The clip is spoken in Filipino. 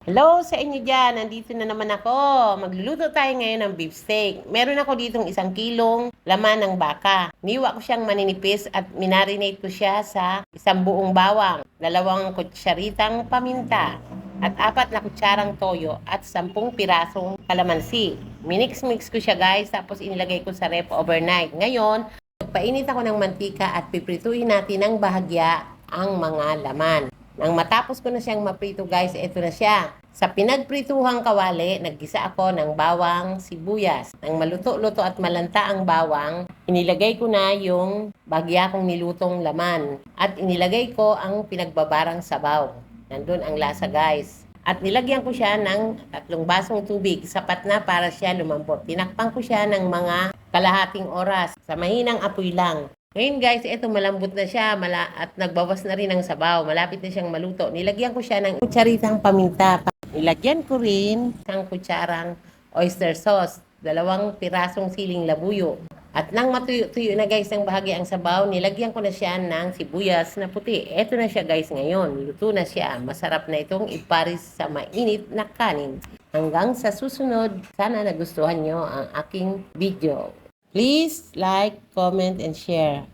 Hello sa inyo dyan, nandito na naman ako. Magluluto tayo ngayon ng beef steak. Meron ako ditong 1 kilong laman ng baka. Niwa ko siyang maninipis at minarinate ko siya sa 1 buong bawang, 2 kutsaritang paminta, at 4 na kutsarang toyo at 10 pirasong kalamansi. Minix-mix ko siya guys, tapos inilagay ko sa ref overnight. Ngayon, magpainit ako ng mantika at piprituin natin ng bahagya ang mga laman. Nang matapos ko na siyang maprito guys, ito na siya. Sa pinagprituhang kawali, naggisa ako ng bawang, sibuyas. Nang maluto-luto at malanta ang bawang, inilagay ko na yung bagya kong nilutong laman. At inilagay ko ang pinagbabarang sabaw. Nandun ang lasa guys. At nilagyan ko siya ng 3 basong tubig. Sapat na para siya lumambot. Tinakpan ko siya ng mga kalahating oras sa mahinang apoy lang. Ngayon guys, ito malambot na siya at nagbawas na rin ang sabaw. Malapit na siyang maluto. Nilagyan ko siya ng kutsaritang paminta. Nilagyan ko rin ng kutsarang oyster sauce, 2 pirasong siling labuyo. At nang matuyo-tuyo na guys ng bahagi ang sabaw, nilagyan ko na siya ng sibuyas na puti. Ito na siya guys ngayon. Luto na siya. Masarap na itong iparis sa mainit na kanin. Hanggang sa susunod, sana nagustuhan nyo ang aking video. Please like, comment, and share.